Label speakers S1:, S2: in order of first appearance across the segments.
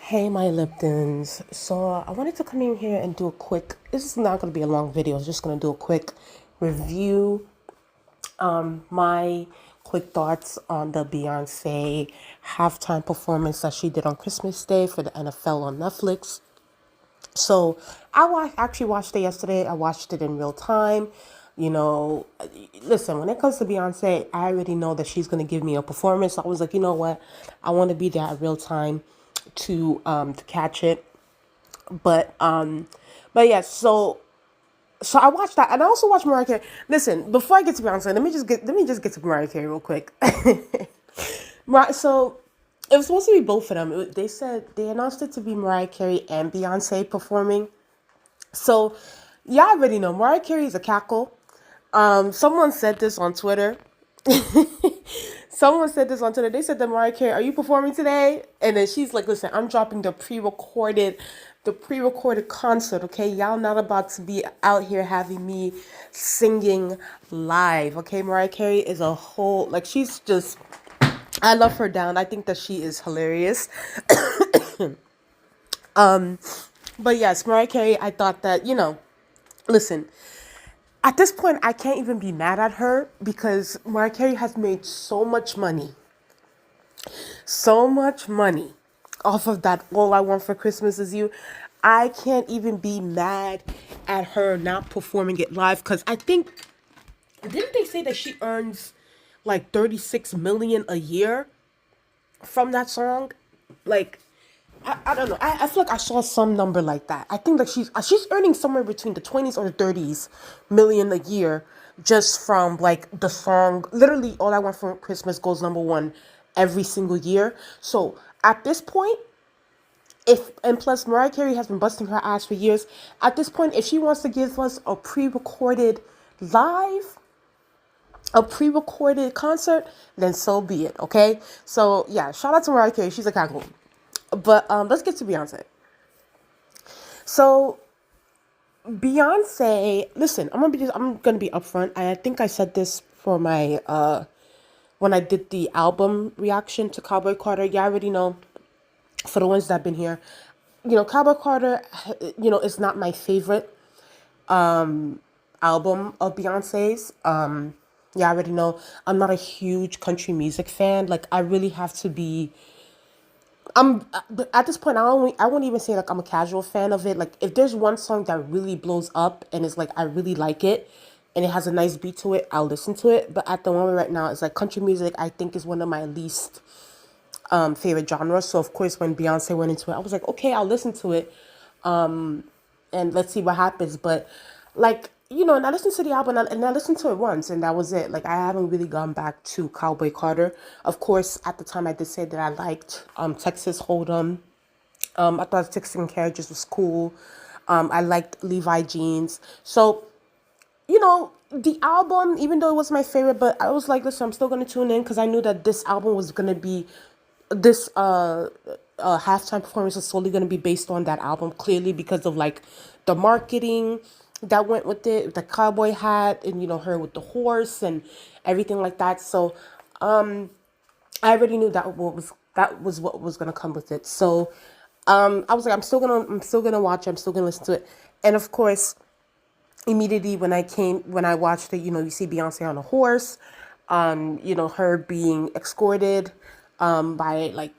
S1: Hey, my Liptons. So I wanted to come in here and do a quick. This is not going to be a long video. I'm just going to do a quick review. My quick thoughts on the Beyonce halftime performance that she did on Christmas Day for the NFL on Netflix. So actually watched it yesterday. I watched it in real time. You know, listen, when it comes to Beyonce, I already know that she's gonna give me a performance. So I was like, you know what, I want to be there at real time to catch it. But um, but yeah, so I watched that, and I also watched Mariah Carey. Listen, before I get to Beyonce, let me just get to Mariah Carey real quick. Right, so it was supposed to be both of them. They said they announced it to be Mariah Carey and Beyonce performing. So, y'all already know Mariah Carey is a cackle. Someone said this on Twitter. Someone said this on Twitter. They said to Mariah Carey, "Are you performing today?" And then she's like, "Listen, I'm dropping the pre-recorded concert. Okay, y'all not about to be out here having me singing live. Okay, Mariah Carey is a whole like she's just. I love her down. I think that she is hilarious. But yes, Mariah Carey. I thought that listen. At this point, I can't even be mad at her because Mariah Carey has made so much money off of that All I Want for Christmas Is You. I can't even be mad at her not performing it live because I think, didn't they say that she earns like 36 million a year from that song? Like, I don't know. I feel like I saw some number like that. I think that she's earning somewhere between the 20s or 30s million a year just from like the song. Literally, All I Want for Christmas goes number one every single year. So at this point, if and plus Mariah Carey has been busting her ass for years. At this point, if she wants to give us live, a pre-recorded concert, then so be it. Okay. So yeah, shout out to Mariah Carey. She's a cackle. But let's get to Beyonce. So Beyonce, listen, I'm gonna be upfront. I think I said this for my when I did the album reaction to Cowboy Carter. You already know, for the ones that have been here, Cowboy Carter, is not my favorite album of Beyonce's. Yeah, I already know I'm not a huge country music fan. Like I really have to be I'm at this point. I won't even say like I'm a casual fan of it. Like if there's one song that really blows up and it's like I really like it, and it has a nice beat to it, I'll listen to it. But at the moment right now, it's like country music. I think is one of my least favorite genres. So of course, when Beyonce went into it, I was like, okay, I'll listen to it, and let's see what happens. But like and I listened to the album and I listened to it once and that was it. Like I haven't really gone back to Cowboy Carter. Of course, at the time I did say that I liked Texas Hold'em. I thought Texas and Carriages was cool. I liked Levi Jeans. So the album, even though it was my favorite, but I was like, listen, I'm still gonna tune in because I knew that this album was gonna be this halftime performance is solely gonna be based on that album, clearly because of like the marketing that went with it, the cowboy hat, and her with the horse and everything like that. So I already knew that was what was gonna come with it. So I was like, I'm still gonna watch it, I'm still gonna listen to it. And of course, immediately when I watched it, you see Beyonce on a horse, her being escorted by like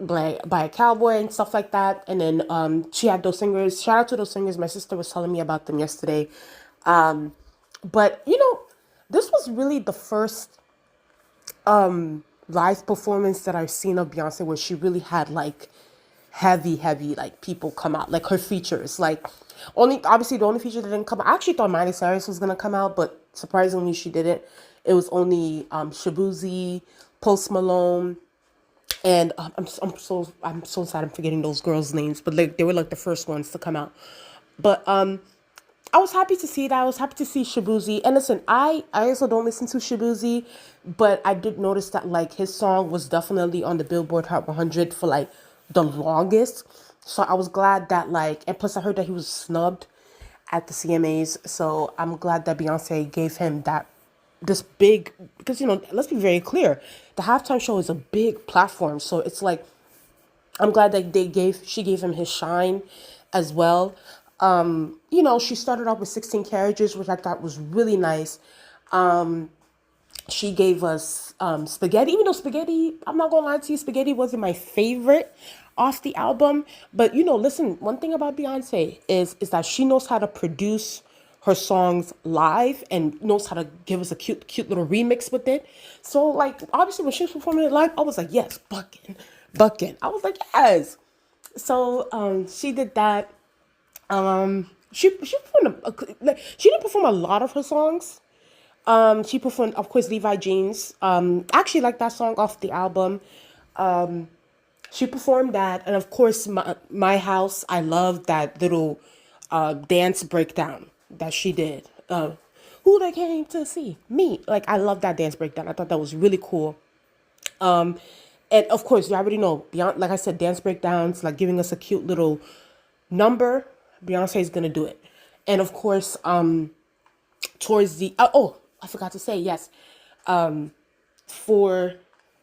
S1: by a cowboy and stuff like that. And then she had those singers. Shout out to those singers. My sister was telling me about them yesterday. But this was really the first live performance that I've seen of Beyonce where she really had like heavy like people come out, like her features. Like only obviously the only feature that didn't come out, I actually thought Miley Cyrus was gonna come out, but surprisingly she didn't. It was only Shabuzi, Post Malone, and I'm so sad I'm forgetting those girls' names, but like they were like the first ones to come out. But I was happy to see that. I was happy to see Shabuzi. And listen, I also don't listen to Shabuzi, but I did notice that like his song was definitely on the Billboard Hot 100 for like the longest. So I was glad that like, and plus I heard that he was snubbed at the CMAs. So I'm glad that Beyonce gave him this big, because let's be very clear, the halftime show is a big platform. So it's like I'm glad that she gave him his shine as well. She started off with 16 carriages, which I thought was really nice. She gave us spaghetti, even though spaghetti, I'm not gonna lie to you, spaghetti wasn't my favorite off the album. But listen, one thing about Beyonce is that she knows how to produce her songs live and knows how to give us a cute little remix with it. So like obviously when she was performing it live, I was like, yes, bucking. I was like, yes. So she did that. She performed she didn't perform a lot of her songs. She performed, of course, Levi Jeans. I actually like that song off the album. She performed that, and of course, my house. I love that little dance breakdown that she did. Who they came to see? Me. Like I love that dance breakdown. I thought that was really cool. And of course, you already know, beyond like I said, dance breakdowns, like giving us a cute little number. Beyonce is gonna do it, and of course, towards the I forgot to say yes, for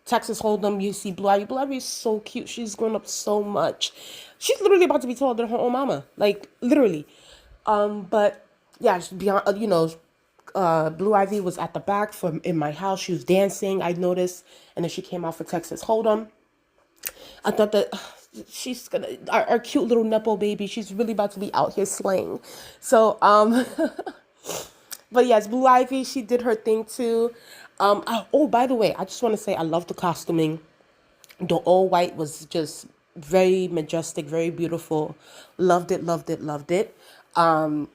S1: Texas Hold'em, you see Blue Ivy. Blue Ivy is so cute. She's grown up so much. She's literally about to be taller than her own mama, like literally. But yeah, beyond Blue Ivy was at the back from in my house. She was dancing. I noticed, and then she came out for Texas Hold'em. I thought that she's gonna our cute little nepo baby. She's really about to be out here slaying. So but yes, Blue Ivy, she did her thing too. By the way, I just want to say I love the costuming. The all white was just very majestic, very beautiful. Loved it, loved it, loved it. Even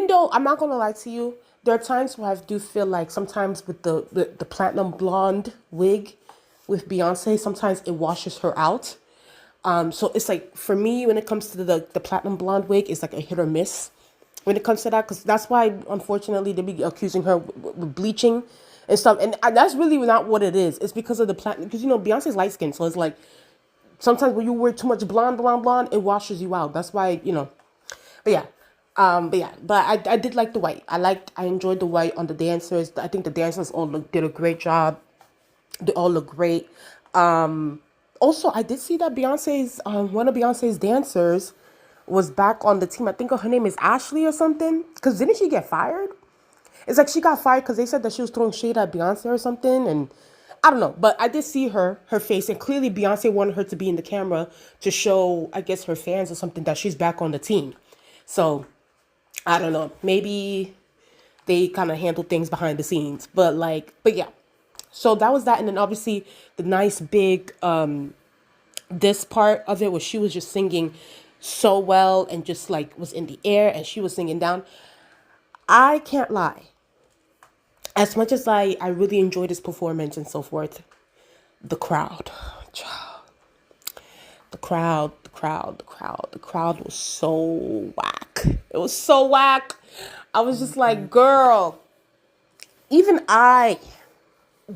S1: though I'm not gonna lie to you, there are times where I do feel like sometimes with the platinum blonde wig with Beyonce, sometimes it washes her out. So it's like for me when it comes to the platinum blonde wig, it's like a hit or miss when it comes to that, because that's why unfortunately they be accusing her with bleaching and stuff, and that's really not what it is. It's because of the platinum, because Beyonce's light skin, so it's like sometimes when you wear too much blonde, it washes you out. That's why But yeah. But I did like the white. I enjoyed the white on the dancers. I think the dancers all did a great job. They all look great. Also, I did see that one of Beyonce's dancers was back on the team. I think her name is Ashley or something. Because didn't she get fired? It's like she got fired because they said that she was throwing shade at Beyonce or something. And I don't know. But I did see her face. And clearly Beyonce wanted her to be in the camera to show, I guess, her fans or something that she's back on the team. So I don't know. Maybe they kind of handle things behind the scenes. But yeah. So that was that. And then obviously the nice big this part of it where she was just singing so well and just like was in the air and she was singing down. I can't lie. As much as I really enjoyed this performance and so forth, the crowd, the crowd was so whack. It was so whack. I was just like, girl, even I'm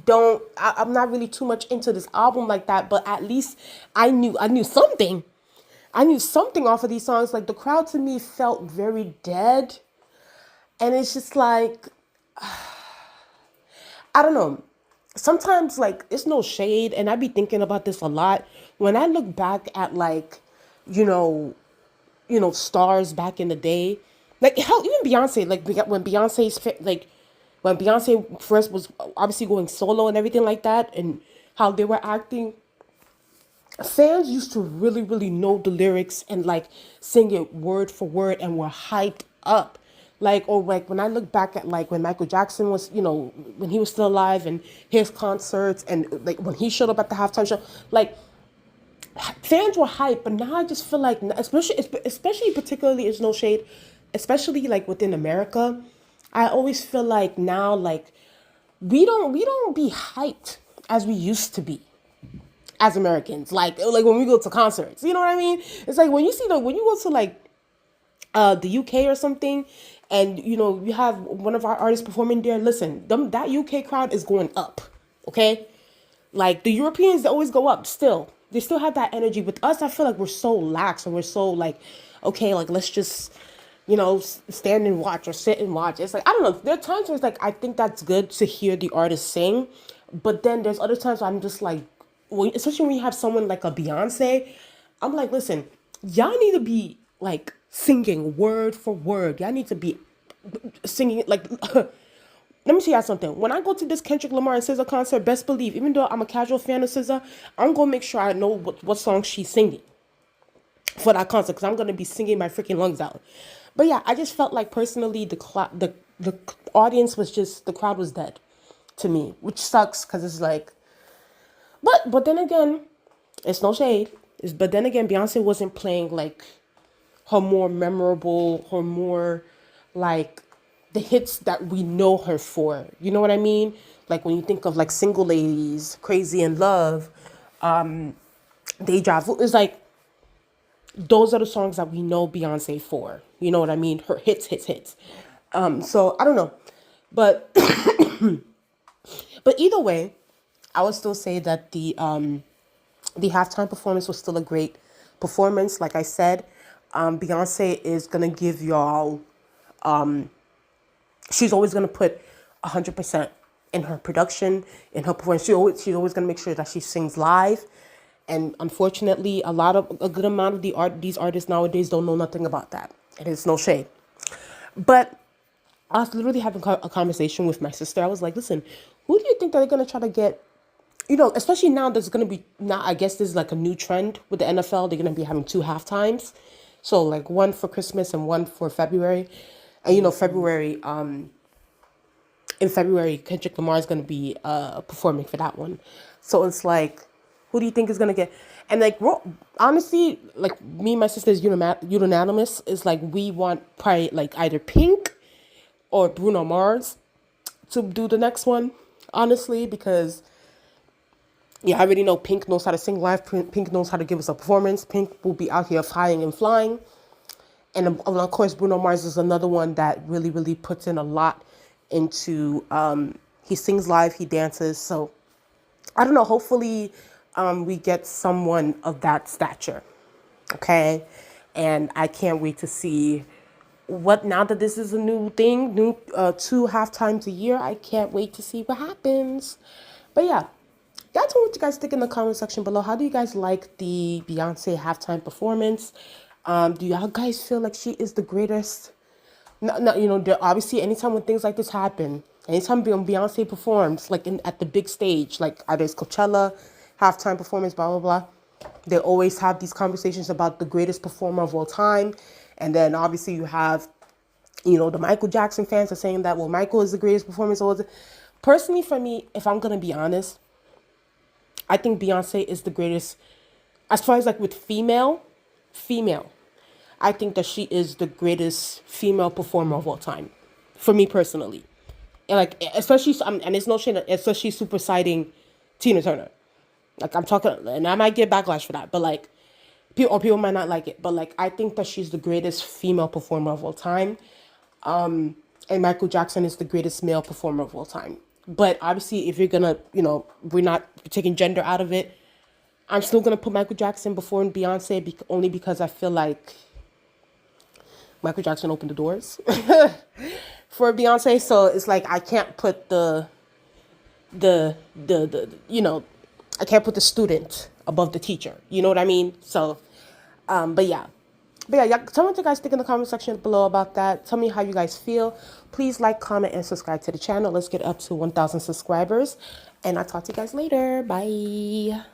S1: not really too much into this album like that, but at least I knew something. I knew something off of these songs. Like the crowd to me felt very dead. And it's just like, I don't know. Sometimes like it's no shade. And I be thinking about this a lot. When I look back at like, stars back in the day, like hell, even Beyonce, like when Beyonce first was obviously going solo and everything like that, and how they were acting, fans used to really, really know the lyrics and like sing it word for word and were hyped up. Or when I look back at like when Michael Jackson was, when he was still alive and his concerts and like when he showed up at the halftime show, like fans were hyped. But now I just feel like, especially particularly, it's no shade, especially like within America, I always feel like now, like we don't be hyped as we used to be as Americans. Like when we go to concerts, you know what I mean? It's like when you go to like the UK or something, and you have one of our artists performing there. Listen, that UK crowd is going up, okay? Like the Europeans, they always go up. Still, they still have that energy. With us, I feel like we're so lax and we're so like, okay, like let's just stand and watch or sit and watch. It's like, I don't know. There are times where it's like, I think that's good to hear the artist sing. But then there's other times where I'm just like, especially when you have someone like a Beyonce, I'm like, listen, y'all need to be like singing word for word. Y'all need to be singing like. Let me tell you something. When I go to this Kendrick Lamar and SZA concert, best believe, even though I'm a casual fan of SZA, I'm gonna make sure I know what song she's singing for that concert because I'm gonna be singing my freaking lungs out. But yeah, I just felt like personally the audience was just the crowd was dead to me, which sucks because it's like, but then again, it's no shade. But then again, Beyonce wasn't playing like her more memorable, her more like the hits that we know her for. You know what I mean? Like when you think of like Single Ladies, Crazy in Love, Deja Vu, it's like those are the songs that we know Beyonce for. You know what I mean? Her hits. So I don't know. But but either way, I would still say that the halftime performance was still a great performance. Like I said, Beyonce is gonna give y'all. She's always gonna put 100% in her production, in her performance. She's always gonna make sure that she sings live. And unfortunately, a good amount of these artists nowadays don't know nothing about that. And it's no shade. But I was literally having a conversation with my sister. I was like, listen, who do you think that they're gonna try to get? You know, especially now there's going to be, now I guess there's like a new trend with the NFL. They're going to be having two halftimes. So like one for Christmas and one for February. And you know, in February, Kendrick Lamar is going to be performing for that one. So it's like, who do you think is going to get? And like, honestly, like me and my sister is unanimous. It's like we want probably like either Pink or Bruno Mars to do the next one, honestly, because yeah, I already know Pink knows how to sing live. Pink knows how to give us a performance. Pink will be out here flying and flying. And of course, Bruno Mars is another one that really, really puts in a lot into, he sings live, he dances. So I don't know, hopefully we get someone of that stature, okay? And I can't wait to see now that this is a new thing, two halftimes a year, I can't wait to see what happens. But yeah. That's what you guys think in the comment section below. How do you guys like the Beyonce halftime performance? Do y'all guys feel like she is the greatest? No, you know, obviously, anytime when things like this happen, anytime Beyonce performs, like at the big stage, like either it's Coachella, halftime performance, blah, blah, blah, they always have these conversations about the greatest performer of all time. And then obviously you have, you know, the Michael Jackson fans are saying that, well, Michael is the greatest performer of all time. Personally, for me, if I'm going to be honest, I think Beyonce is the greatest, as far as like with female, I think that she is the greatest female performer of all time, for me personally. And like, especially, and it's no shame, especially supersiding Tina Turner. Like I'm talking, and I might get backlash for that, but like, people might not like it, but like, I think that she's the greatest female performer of all time. And Michael Jackson is the greatest male performer of all time. But obviously, if you're gonna, you know, we're not taking gender out of it, I'm still gonna put Michael Jackson before Beyonce only because I feel like Michael Jackson opened the doors for Beyonce. So it's like I can't put the you know, I can't put the student above the teacher. You know what I mean? So, but yeah. But yeah, tell me what you guys think in the comment section below about that. Tell me how you guys feel. Please like, comment, and subscribe to the channel. Let's get up to 1,000 subscribers. And I'll talk to you guys later. Bye.